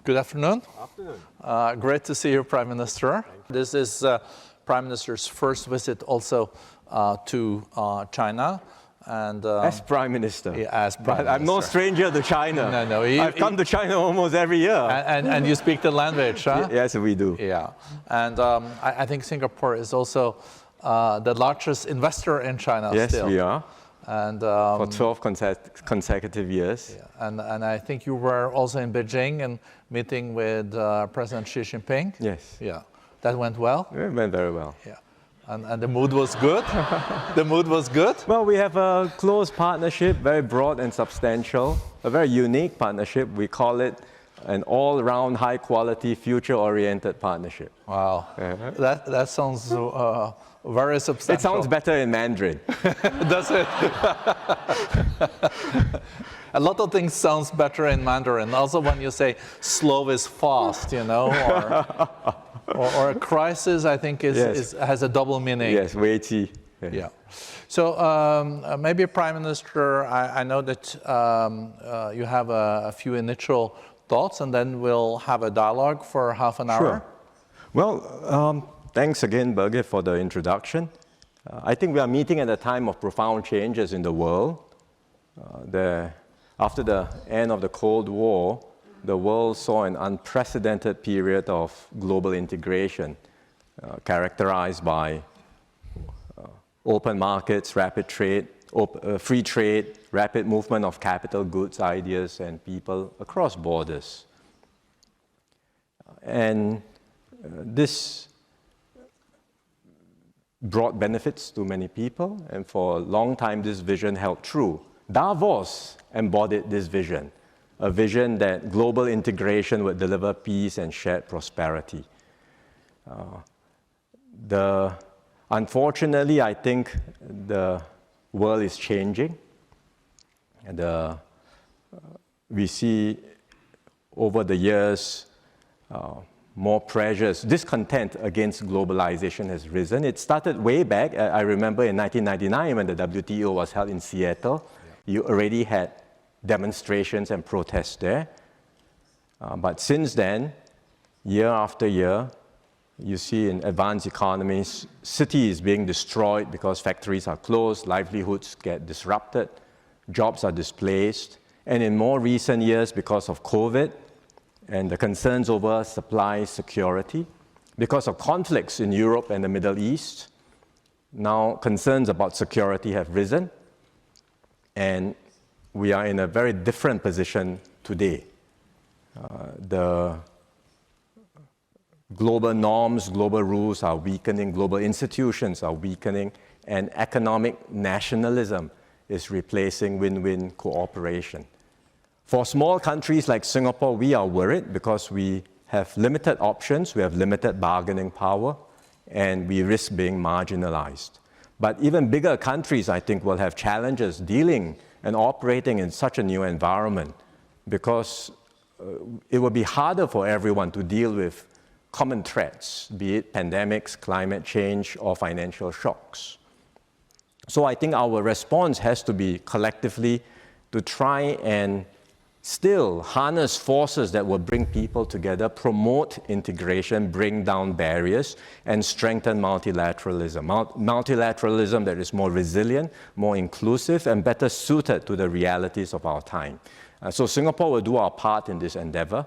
Good afternoon. Afternoon. Great to see you, Prime Minister. This is Prime Minister's first visit also to China. And, as Prime Minister. Yeah, as Prime Minister. I'm no stranger to China. No. I've come to China almost every year. And you speak the language, huh? Yes, we do. Yeah. And I think Singapore is also the largest investor in China still. Yes, we are. And, for 12 consecutive years. Yeah. And I think you were also in Beijing and meeting with President Xi Jinping. Yes. Yeah. That went well? It went very well. Yeah. And the mood was good? The mood was good? Well, we have a close partnership, very broad and substantial, a very unique partnership. We call it an all-round, high-quality, future-oriented partnership. Wow. That sounds very substantial. It sounds better in Mandarin. Does it? A lot of things sounds better in Mandarin. Also when you say slow is fast, you know, or a crisis, I think has a double meaning. Yes, weighty. Yeah. So maybe Prime Minister, I know that you have a few initial thoughts, and then we'll have a dialogue for half an hour. Sure. Well, thanks again, Borge, for the introduction. I think we are meeting at a time of profound changes in the world. After the end of the Cold War, the world saw an unprecedented period of global integration, characterized by open markets, rapid trade, free trade, rapid movement of capital, goods, ideas, and people across borders. And this brought benefits to many people, and for a long time this vision held true. Davos embodied this vision, a vision that global integration would deliver peace and shared prosperity. Unfortunately, I think the world is changing. We see over the years more pressures, discontent against globalization has risen. It started way back. I remember in 1999 when the WTO was held in Seattle, you already had demonstrations and protests there. But since then, year after year, you see in advanced economies, cities being destroyed because factories are closed, livelihoods get disrupted, jobs are displaced. And in more recent years, because of COVID and the concerns over supply security, because of conflicts in Europe and the Middle East, now concerns about security have risen. And we are in a very different position today. The global norms, global rules are weakening, global institutions are weakening, and economic nationalism is replacing win-win cooperation. For small countries like Singapore, we are worried because we have limited options, we have limited bargaining power, and we risk being marginalized. But even bigger countries, I think, will have challenges dealing and operating in such a new environment because it will be harder for everyone to deal with common threats, be it pandemics, climate change, or financial shocks. So I think our response has to be collectively to try and still harness forces that will bring people together, promote integration, bring down barriers, and strengthen multilateralism. Multilateralism that is more resilient, more inclusive, and better suited to the realities of our time. So Singapore will do our part in this endeavor,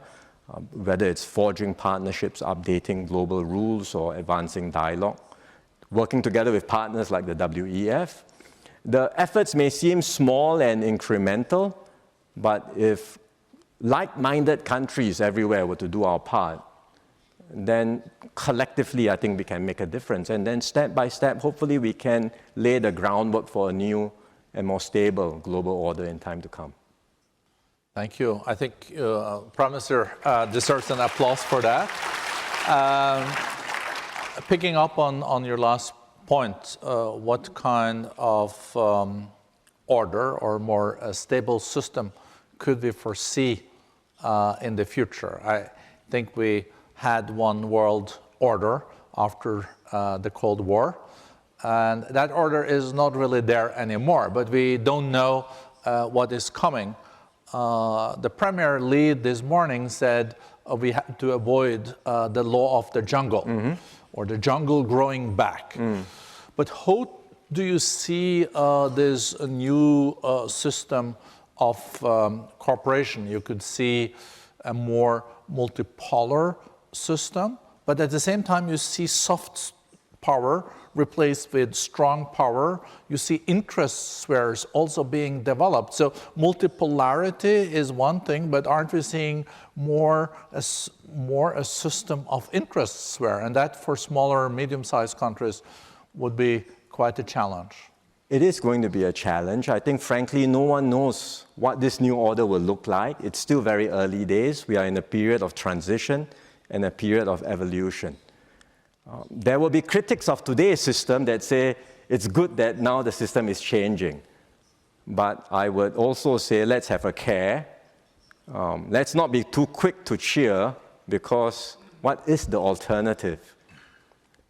whether it's forging partnerships, updating global rules, or advancing dialogue, working together with partners like the WEF. The efforts may seem small and incremental, but if like-minded countries everywhere were to do our part, then collectively I think we can make a difference. And then step by step, hopefully we can lay the groundwork for a new and more stable global order in time to come. Thank you. I think Prime Minister deserves an applause for that. Picking up on your last point, what kind of order or more stable system could we foresee in the future? I think we had one world order after the Cold War, and that order is not really there anymore, but we don't know what is coming. the premier lead this morning said we had to avoid the law of the jungle, or the jungle growing back. But how do you see this new system of cooperation? You could see a more multipolar system, but at the same time you see soft power replaced with strong power. You see interest spheres also being developed. So multipolarity is one thing, but aren't we seeing more a system of interest sphere? And that for smaller, medium-sized countries would be quite a challenge. It is going to be a challenge. I think, frankly, no one knows what this new order will look like. It's still very early days. We are in a period of transition and a period of evolution. There will be critics of today's system that say it's good that now the system is changing. But I would also say let's have a care. Let's not be too quick to cheer, because what is the alternative?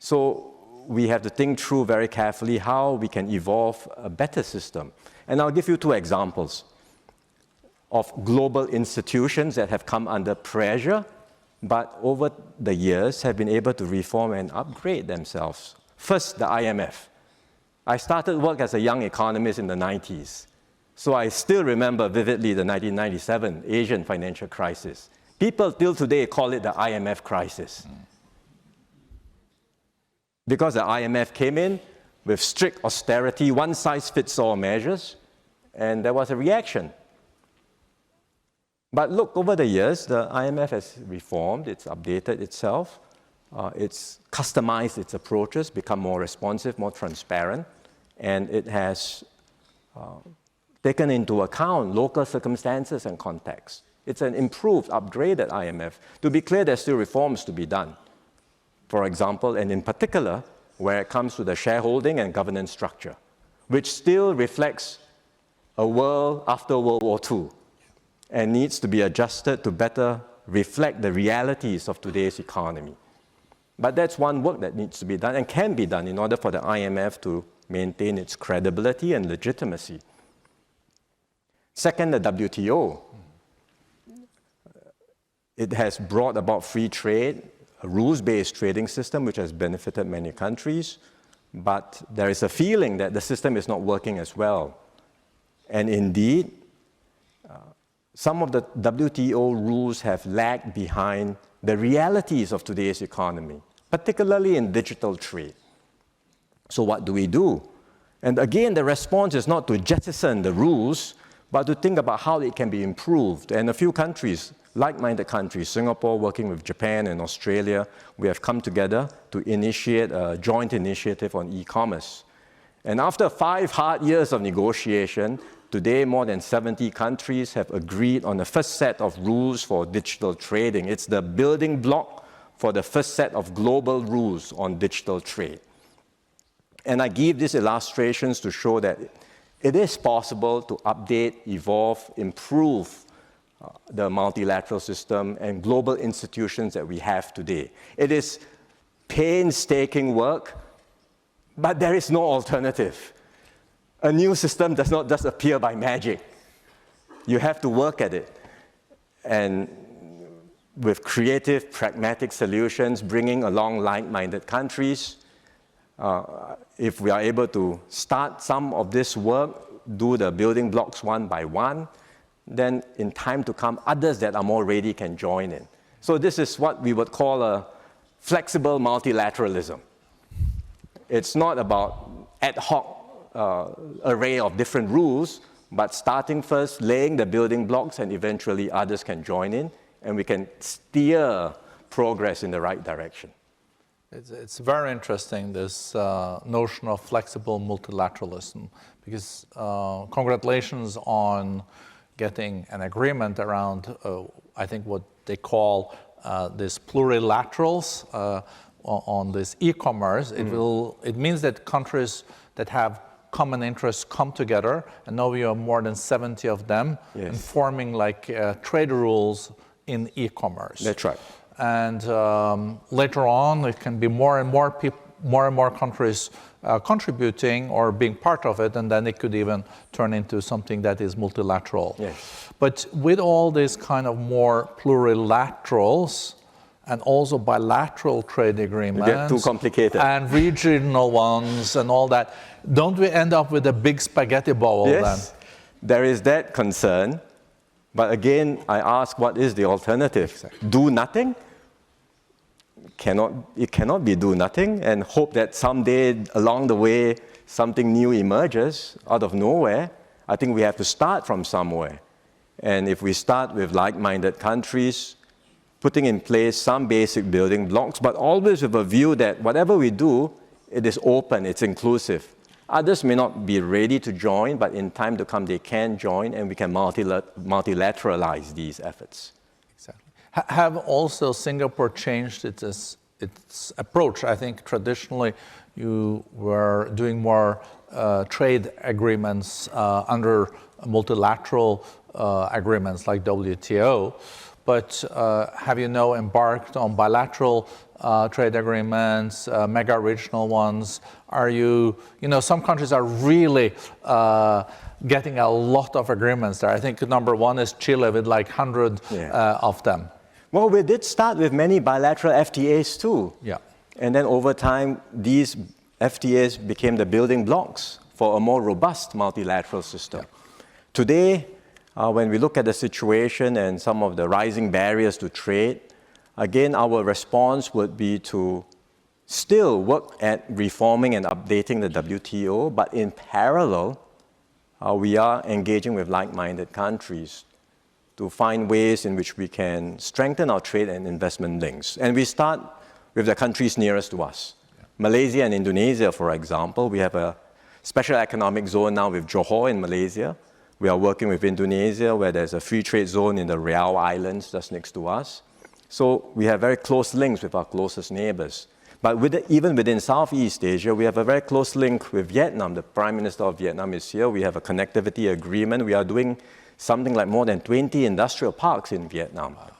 So we have to think through very carefully how we can evolve a better system. And I'll give you two examples of global institutions that have come under pressure, but over the years have been able to reform and upgrade themselves. First, the IMF. I started work as a young economist in the 90s, so I still remember vividly the 1997 Asian financial crisis. People till today call it the IMF crisis. Because the IMF came in with strict austerity, one-size-fits-all measures, and there was a reaction. But look, over the years, the IMF has reformed, it's updated itself, it's customized its approaches, become more responsive, more transparent, and it has taken into account local circumstances and context. It's an improved, upgraded IMF. To be clear, there's still reforms to be done. For example, and in particular, where it comes to the shareholding and governance structure, which still reflects a world after World War II and needs to be adjusted to better reflect the realities of today's economy. But that's one work that needs to be done and can be done in order for the IMF to maintain its credibility and legitimacy. Second, the WTO. It has brought about free trade, a rules-based trading system which has benefited many countries, but there is a feeling that the system is not working as well. And indeed, some of the WTO rules have lagged behind the realities of today's economy, particularly in digital trade. So what do we do? And again, the response is not to jettison the rules, but to think about how it can be improved. And a few countries, like-minded countries, Singapore working with Japan and Australia, we have come together to initiate a joint initiative on e-commerce. And after 5 hard years of negotiation, today more than 70 countries have agreed on the first set of rules for digital trading. It's the building block for the first set of global rules on digital trade. And I give these illustrations to show that it is possible to update, evolve, improve the multilateral system and global institutions that we have today. It is painstaking work, but there is no alternative. A new system does not just appear by magic. You have to work at it. And with creative, pragmatic solutions, bringing along like-minded countries, if we are able to start some of this work, do the building blocks one by one, then in time to come, others that are more ready can join in. So this is what we would call a flexible multilateralism. It's not about ad hoc array of different rules, but starting first, laying the building blocks, and eventually others can join in, and we can steer progress in the right direction. It's very interesting, this notion of flexible multilateralism, because congratulations on getting an agreement around, I think, what they call this plurilaterals on this e-commerce. It means that countries that have common interests come together, and now we have more than 70 of them, and forming like trade rules in e-commerce. That's right. And later on, it can be more and more more and more countries contributing or being part of it, and then it could even turn into something that is multilateral. Yes. But with all these kind of more plurilaterals and also bilateral trade agreements, get too complicated, and regional ones and all that, don't we end up with a big spaghetti bowl then? Yes, there is that concern. But again, I ask, what is the alternative? Exactly. Do nothing? It cannot be do nothing and hope that someday along the way something new emerges out of nowhere. I think we have to start from somewhere. And if we start with like-minded countries, putting in place some basic building blocks, but always with a view that whatever we do, it is open, it's inclusive. Others may not be ready to join, but in time to come, they can join, and we can multilateralize these efforts. Exactly. Have also Singapore changed its approach? I think traditionally you were doing more trade agreements under multilateral agreements like WTO, but have you now embarked on bilateral trade agreements, mega regional ones? Are you know, some countries are really getting a lot of agreements there. I think number one is Chile with like 100 of them. Well, we did start with many bilateral FTAs too. Yeah. And then over time, these FTAs became the building blocks for a more robust multilateral system. Yeah. Today, when we look at the situation and some of the rising barriers to trade, again, our response would be to still work at reforming and updating the WTO, but in parallel, we are engaging with like-minded countries to find ways in which we can strengthen our trade and investment links. And we start with the countries nearest to us. Yeah. Malaysia and Indonesia, for example, we have a special economic zone now with Johor in Malaysia. We are working with Indonesia, where there's a free trade zone in the Riau Islands just next to us. So we have very close links with our closest neighbors. But even within Southeast Asia, we have a very close link with Vietnam. The Prime Minister of Vietnam is here. We have a connectivity agreement. We are doing something like more than 20 industrial parks in Vietnam. Wow.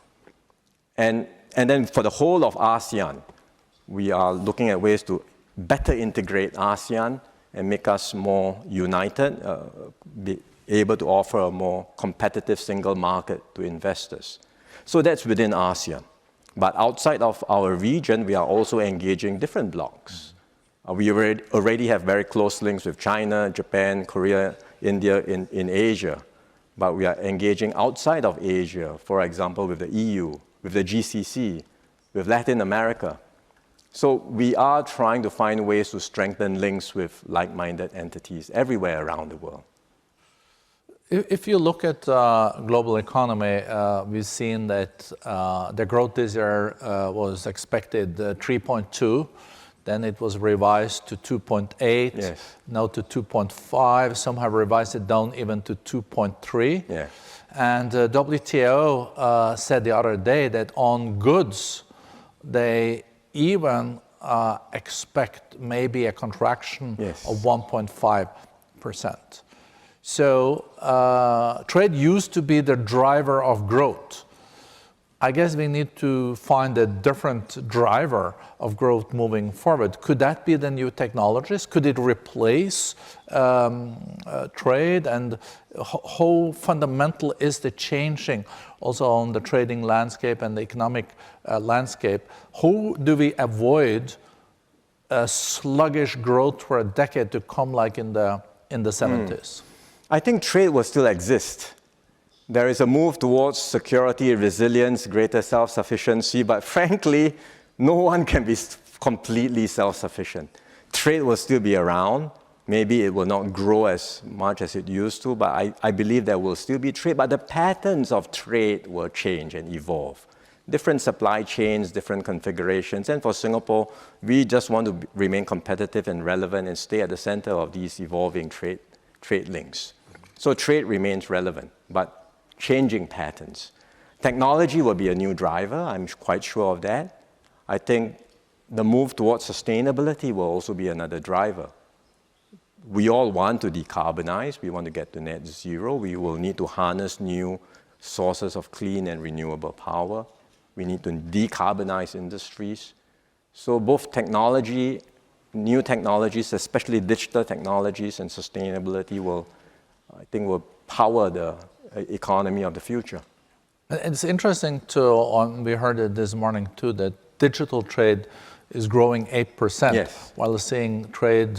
And then for the whole of ASEAN, we are looking at ways to better integrate ASEAN and make us more united, be able to offer a more competitive single market to investors. So that's within ASEAN. But outside of our region, we are also engaging different blocs. We already have very close links with China, Japan, Korea, India in Asia. But we are engaging outside of Asia, for example, with the EU, with the GCC, with Latin America. So we are trying to find ways to strengthen links with like-minded entities everywhere around the world. If you look at global economy, we've seen that the growth this year was expected 3.2, then it was revised to 2.8, yes. Now to 2.5. Some have revised it down even to 2.3. Yeah. And WTO said the other day that on goods, they even expect maybe a contraction yes. of 1.5%. So trade used to be the driver of growth. I guess we need to find a different driver of growth moving forward. Could that be the new technologies? Could it replace trade? And how fundamental is the changing also on the trading landscape and the economic landscape? How do we avoid a sluggish growth for a decade to come like in the 70s? I think trade will still exist. There is a move towards security, resilience, greater self-sufficiency, but frankly, no one can be completely self-sufficient. Trade will still be around. Maybe it will not grow as much as it used to, but I believe there will still be trade, but the patterns of trade will change and evolve. Different supply chains, different configurations, and for Singapore, we just want to remain competitive and relevant and stay at the center of these evolving trade links. So trade remains relevant, but changing patterns. Technology will be a new driver, I'm quite sure of that. I think the move towards sustainability will also be another driver. We all want to decarbonize, we want to get to net zero, we will need to harness new sources of clean and renewable power. We need to decarbonize industries. So both technology new technologies, especially digital technologies and sustainability will power the economy of the future. It's interesting we heard it this morning too, that digital trade is growing 8%, yes, while seeing trade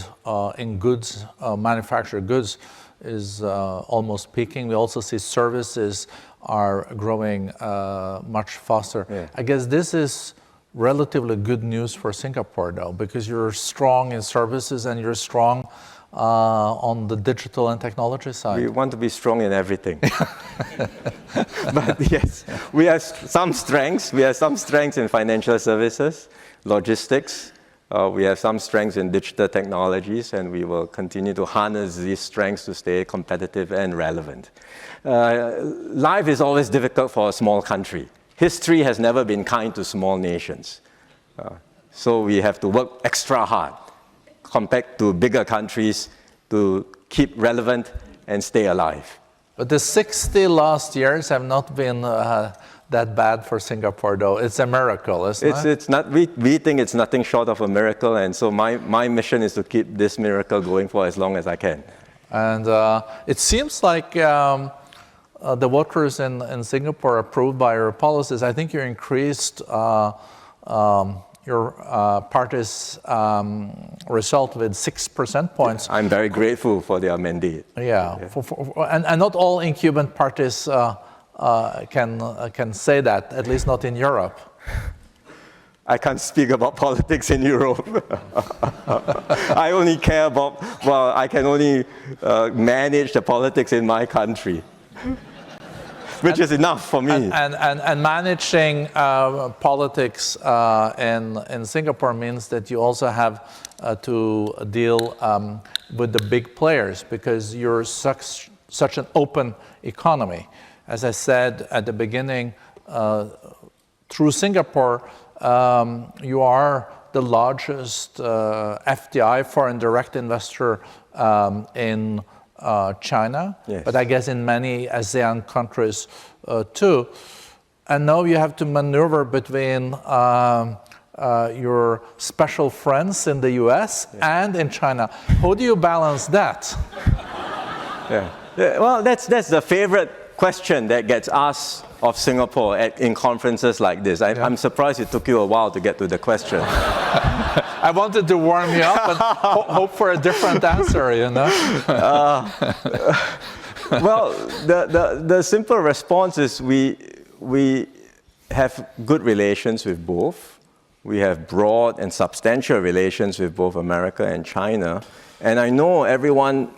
in goods, manufactured goods, is almost peaking. We also see services are growing much faster. Yeah. I guess this is relatively good news for Singapore, though, because you're strong in services and you're strong on the digital and technology side. We want to be strong in everything. But yes, we have some strengths. We have some strengths in financial services, logistics. We have some strengths in digital technologies, and we will continue to harness these strengths to stay competitive and relevant. Life is always difficult for a small country. History has never been kind to small nations. So we have to work extra hard compared to bigger countries to keep relevant and stay alive. But the 60 last years have not been that bad for Singapore, though. It's a miracle, isn't it? It's not. We think it's nothing short of a miracle, and so my mission is to keep this miracle going for as long as I can. And it seems like the voters in Singapore approved by your policies. I think you increased your party's result with 6 percentage points. I'm very grateful for their mandate. Yeah. And not all incumbent parties can say that, at least not in Europe. I can't speak about politics in Europe. I only care about, I can only manage the politics in my country, which is enough for me. And managing politics in Singapore means that you also have to deal with the big players, because you're such an open economy. As I said at the beginning, through Singapore, you are the largest FDI, foreign direct investor, in China, yes, but I guess in many ASEAN countries too. And now you have to maneuver between your special friends in the US, yes, and in China. How do you balance that? Yeah. Well, that's the favorite question that gets asked of Singapore in conferences like this. I'm surprised it took you a while to get to the question. I wanted to warm you up and hope for a different answer, you know? Well, the simple response is we have good relations with both. We have broad and substantial relations with both America and China. And I know everyone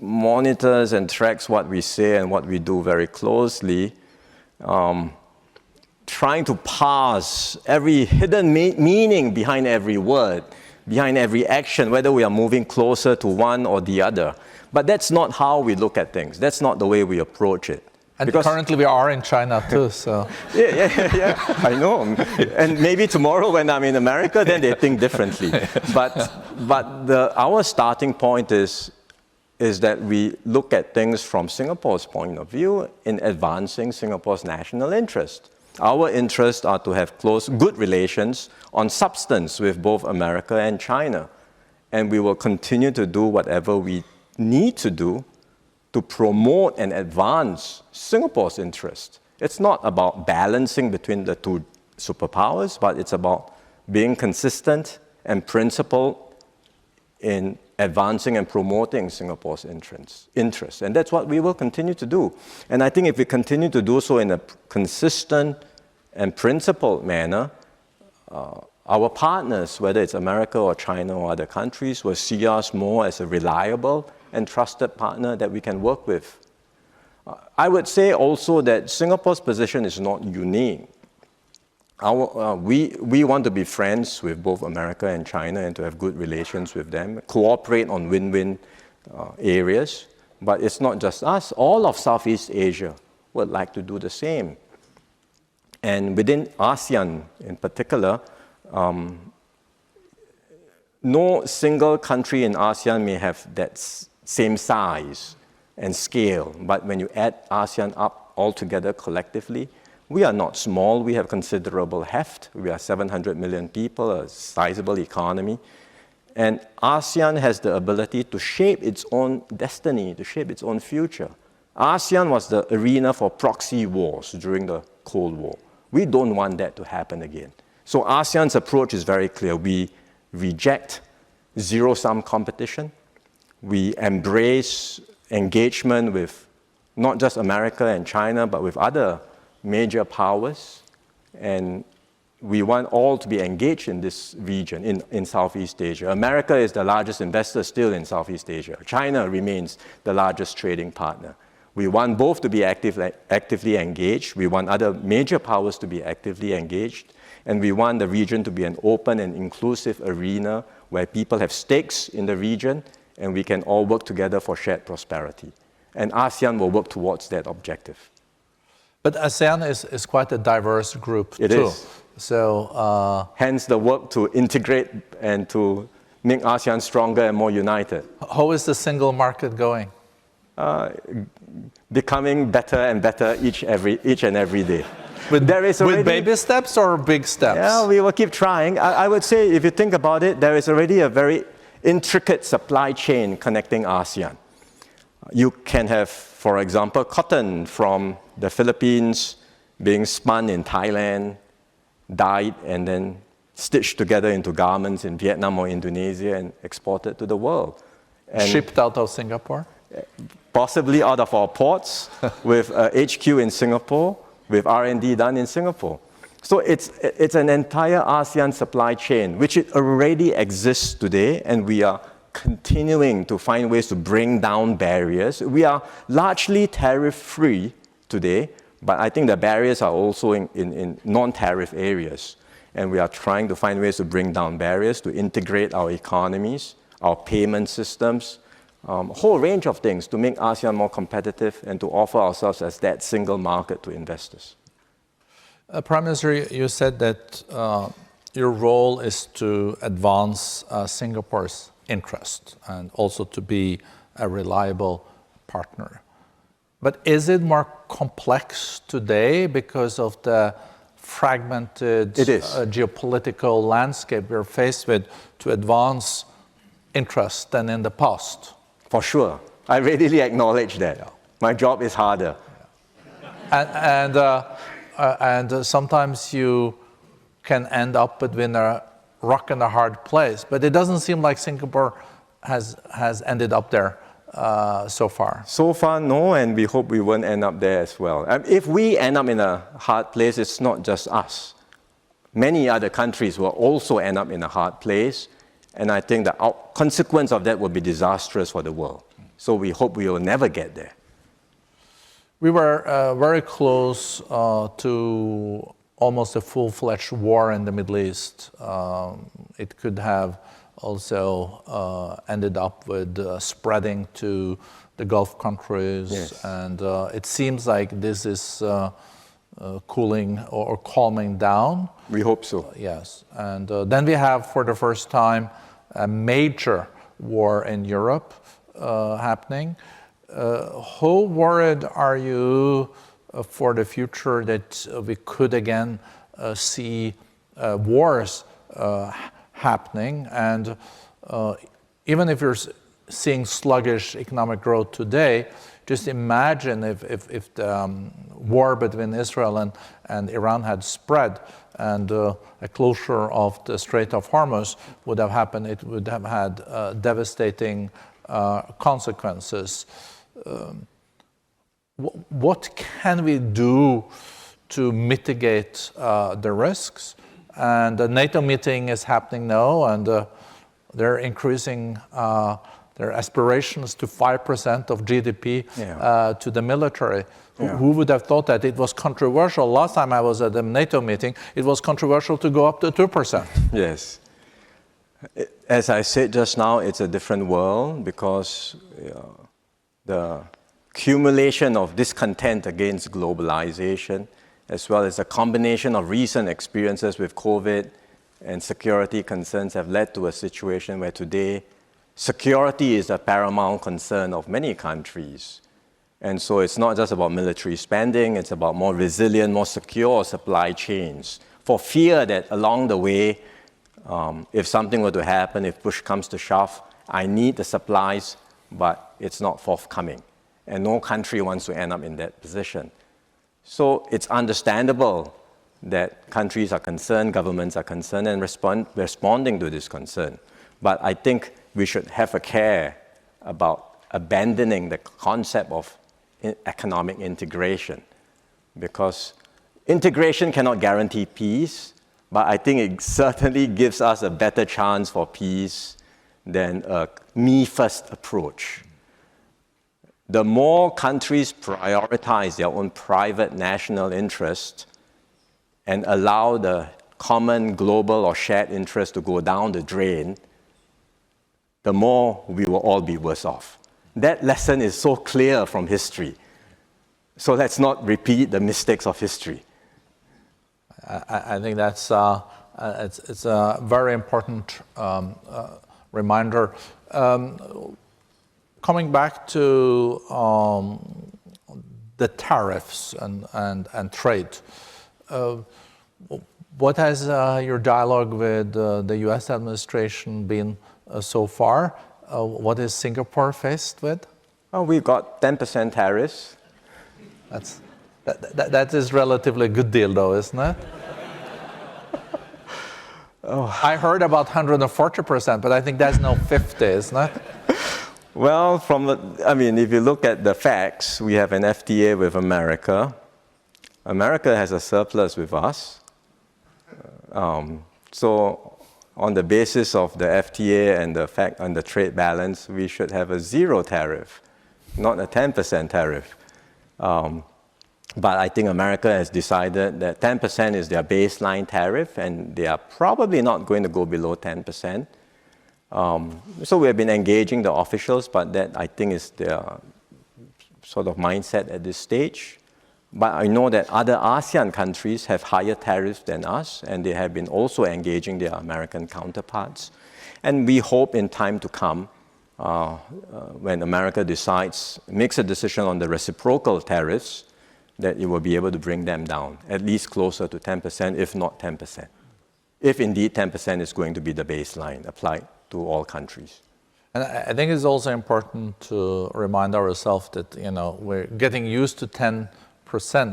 monitors and tracks what we say and what we do very closely, trying to parse every hidden meaning behind every word, behind every action, whether we are moving closer to one or the other. But that's not how we look at things. That's not the way we approach it. And because currently we are in China too, so. Yeah, I know. And maybe tomorrow when I'm in America, then they think differently. But our starting point is that we look at things from Singapore's point of view in advancing Singapore's national interest. Our interests are to have close, good relations on substance with both America and China. And we will continue to do whatever we need to do to promote and advance Singapore's interest. It's not about balancing between the two superpowers, but it's about being consistent and principled in advancing and promoting Singapore's interests. And that's what we will continue to do. And I think if we continue to do so in a consistent and principled manner, our partners, whether it's America or China or other countries, will see us more as a reliable and trusted partner that we can work with. I would say also that Singapore's position is not unique. We want to be friends with both America and China and to have good relations with them, cooperate on win-win areas. But it's not just us. All of Southeast Asia would like to do the same. And within ASEAN in particular, no single country in ASEAN may have that same size and scale. But when you add ASEAN up altogether collectively, we are not small. We have considerable heft. We are 700 million people, a sizable economy. And ASEAN has the ability to shape its own destiny, to shape its own future. ASEAN was the arena for proxy wars during the Cold War. We don't want that to happen again. So ASEAN's approach is very clear. We reject zero-sum competition. We embrace engagement with not just America and China, but with other major powers. And we want all to be engaged in this region, in Southeast Asia. America is the largest investor still in Southeast Asia. China remains the largest trading partner. We want both to be actively engaged. We want other major powers to be actively engaged. And we want the region to be an open and inclusive arena where people have stakes in the region and we can all work together for shared prosperity. And ASEAN will work towards that objective. But ASEAN is quite a diverse group too. It is. So, hence the work to integrate and to make ASEAN stronger and more united. how is the single market going? Becoming better and better each and every day. With already, baby steps or big steps? Yeah, we will keep trying. I would say, if you think about it, there is already a very intricate supply chain connecting ASEAN. You can have, for example, cotton from the Philippines being spun in Thailand, dyed, and then stitched together into garments in Vietnam or Indonesia and exported to the world. And shipped out of Singapore? Possibly out of our ports, with HQ in Singapore, with R&D done in Singapore. So it's an entire ASEAN supply chain, which it already exists today, and we are continuing to find ways to bring down barriers. We are largely tariff-free today, but I think the barriers are also in non-tariff areas. And we are trying to find ways to bring down barriers, to integrate our economies, our payment systems, a whole range of things to make ASEAN more competitive and to offer ourselves as that single market to investors. Prime Minister, you said that your role is to advance Singapore's interest and also to be a reliable partner. But is it more complex today because of the fragmented geopolitical landscape we're faced with to advance interest than in the past? For sure. I readily acknowledge that. Yeah. My job is harder. And sometimes you can end up between a rock and a hard place. But it doesn't seem like Singapore has ended up there so far. So far, no, and we hope we won't end up there as well. If we end up in a hard place, it's not just us. Many other countries will also end up in a hard place, and I think the consequence of that will be disastrous for the world. So we hope we will never get there. We were very close to almost a full-fledged war in the Middle East. It could have also ended up with spreading to the Gulf countries. Yes. And it seems like this is cooling or calming down. We hope so. Yes. And then we have, for the first time, a major war in Europe happening. How worried are you for the future that we could again see wars happening? And even if you're seeing sluggish economic growth today, just imagine if the war between Israel and Iran had spread and a closure of the Strait of Hormuz would have happened. It would have had devastating consequences. What can we do to mitigate the risks? And the NATO meeting is happening now, and they're increasing their aspirations to 5% of GDP to the military. Yeah. Who would have thought that? It was controversial. Last time I was at the NATO meeting, it was controversial to go up to 2%. Yes. As I said just now, it's a different world because the accumulation of discontent against globalization, as well as a combination of recent experiences with COVID and security concerns have led to a situation where today security is a paramount concern of many countries. And so it's not just about military spending, it's about more resilient, more secure supply chains, for fear that along the way If something were to happen, if push comes to shove, I need the supplies, but it's not forthcoming. And no country wants to end up in that position. So it's understandable that countries are concerned, governments are concerned, and responding to this concern. But I think we should have a care about abandoning the concept of economic integration, because integration cannot guarantee peace, but I think it certainly gives us a better chance for peace than a me-first approach. The more countries prioritize their own private national interest and allow the common global or shared interest to go down the drain, the more we will all be worse off. That lesson is so clear from history. So let's not repeat the mistakes of history. I think that's it's a very important reminder. Coming back to the tariffs and trade, what has your dialogue with the U.S. administration been so far? What is Singapore faced with? Oh, we got 10% tariffs. That is relatively a good deal, though, isn't it? Oh. I heard about 140%, but I think that's no 50, isn't it? Well, if you look at the facts, we have an FTA with America. America has a surplus with us. So on the basis of the FTA and the fact on the trade balance, we should have a zero tariff, not a 10% tariff. But I think America has decided that 10% is their baseline tariff, and they are probably not going to go below 10%. So we have been engaging the officials, but that I think is their sort of mindset at this stage. But I know that other ASEAN countries have higher tariffs than us, and they have been also engaging their American counterparts. And we hope in time to come, when America makes a decision on the reciprocal tariffs, that it will be able to bring them down, at least closer to 10%, if not 10%. If indeed 10% is going to be the baseline applied to all countries. And I think it's also important to remind ourselves that, we're getting used to 10%,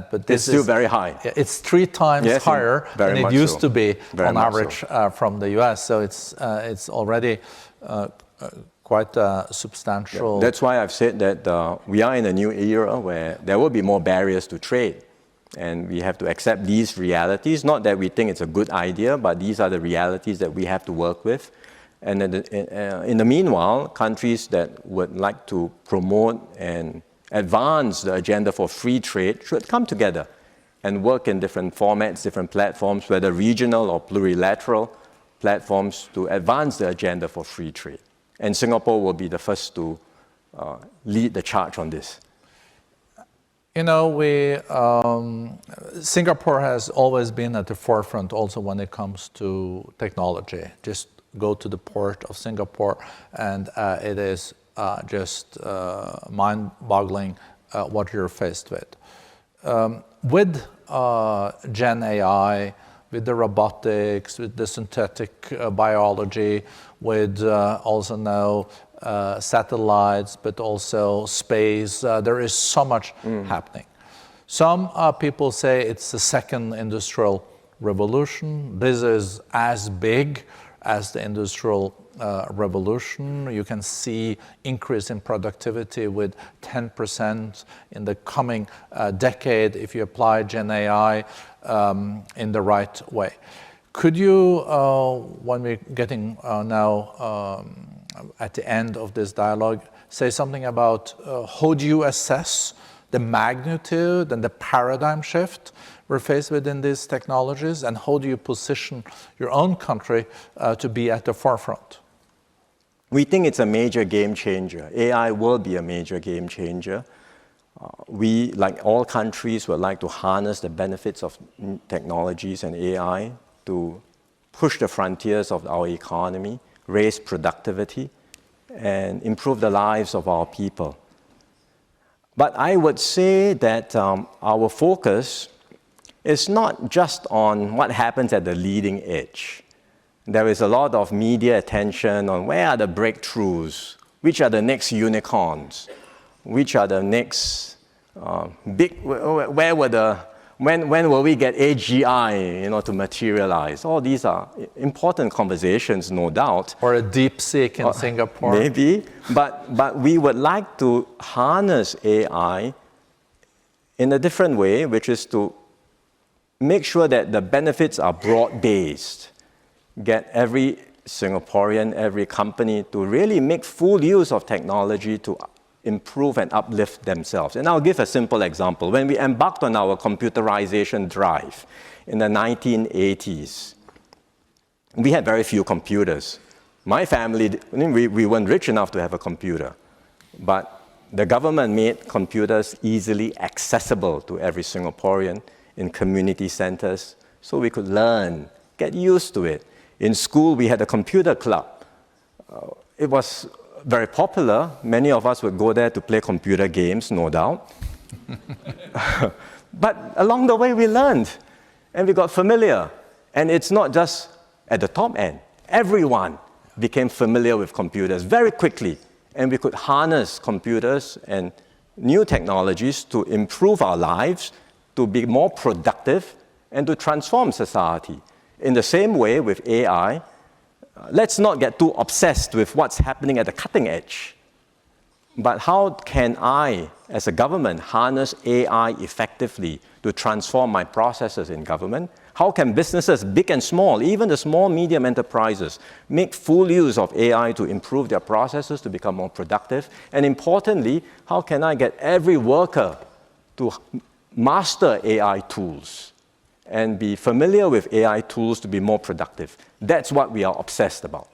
but this is still very high. It's 3 times higher than it used to be on average from the US. So it's already quite substantial. Yeah, that's why I've said that we are in a new era where there will be more barriers to trade. And we have to accept these realities. Not that we think it's a good idea, but these are the realities that we have to work with. And in the meanwhile, countries that would like to promote and advance the agenda for free trade should come together and work in different formats, different platforms, whether regional or plurilateral platforms, to advance the agenda for free trade. And Singapore will be the first to lead the charge on this. Singapore has always been at the forefront also when it comes to technology. Just go to the port of Singapore and it is just mind-boggling what you're faced with. With Gen AI, with the robotics, with the synthetic biology, with also now satellites, but also space. There is so much happening. Some people say it's the second industrial revolution. This is as big as the industrial revolution. You can see increase in productivity with 10% in the coming decade if you apply Gen AI in the right way. Could you, when we're getting now at the end of this dialogue, say something about how do you assess the magnitude and the paradigm shift we're faced with in these technologies, and how do you position your own country to be at the forefront? We think it's a major game changer. AI will be a major game changer. We, like all countries, would like to harness the benefits of technologies and AI to push the frontiers of our economy, raise productivity, and improve the lives of our people. But I would say that our focus is not just on what happens at the leading edge. there is a lot of media attention on where are the breakthroughs, which are the next unicorns, which are the next big, when will we get AGI, to materialize? All these are important conversations, no doubt. Or a deep seek in Singapore. Maybe, but we would like to harness AI in a different way, which is to make sure that the benefits are broad-based. Get every Singaporean, every company to really make full use of technology to improve and uplift themselves. And I'll give a simple example. When we embarked on our computerization drive in the 1980s, we had very few computers. My family, we weren't rich enough to have a computer, but the government made computers easily accessible to every Singaporean in community centers so we could learn, get used to it. In school, we had a computer club. It was very popular. Many of us would go there to play computer games, no doubt. But along the way, we learned and we got familiar. And it's not just at the top end. Everyone became familiar with computers very quickly. And we could harness computers and new technologies to improve our lives, to be more productive, and to transform society. In the same way with AI, let's not get too obsessed with what's happening at the cutting edge. But how can I, as a government, harness AI effectively to transform my processes in government? How can businesses, big and small, even the small, medium enterprises, make full use of AI to improve their processes, to become more productive? And importantly, how can I get every worker to master AI tools and be familiar with AI tools to be more productive? That's what we are obsessed about.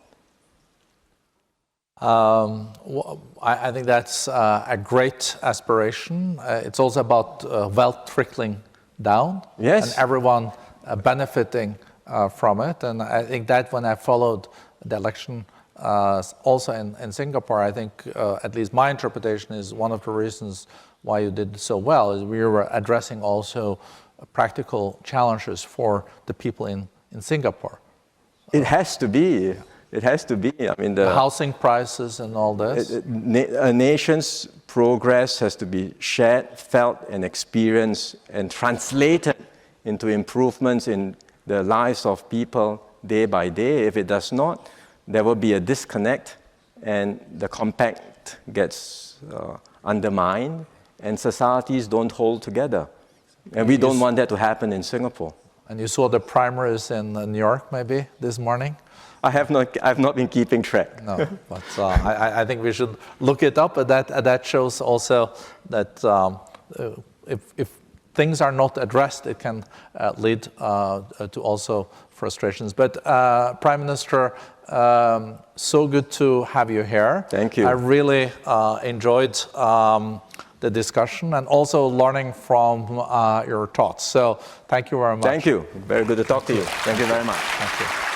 I think that's a great aspiration. It's also about wealth trickling down, yes, and everyone benefiting from it. And I think that when I followed the election also in Singapore, I think at least my interpretation is one of the reasons why you did so well is we were addressing also practical challenges for the people in Singapore. It has to be. It has to be. I mean, the housing prices and all this. A nation's progress has to be shared, felt, and experienced, and translated into improvements in the lives of people day by day. If it does not, there will be a disconnect, and the compact gets undermined, and societies don't hold together. And we don't want that to happen in Singapore. And you saw the primaries in New York, maybe, this morning? I've not been keeping track. No, but I think we should look it up. That shows also that if things are not addressed, it can lead to also frustrations. But Prime Minister, so good to have you here. Thank you. I really enjoyed the discussion and also learning from your thoughts. So thank you very much. Thank you. Very good to talk to you. Thank you very much. Thank you.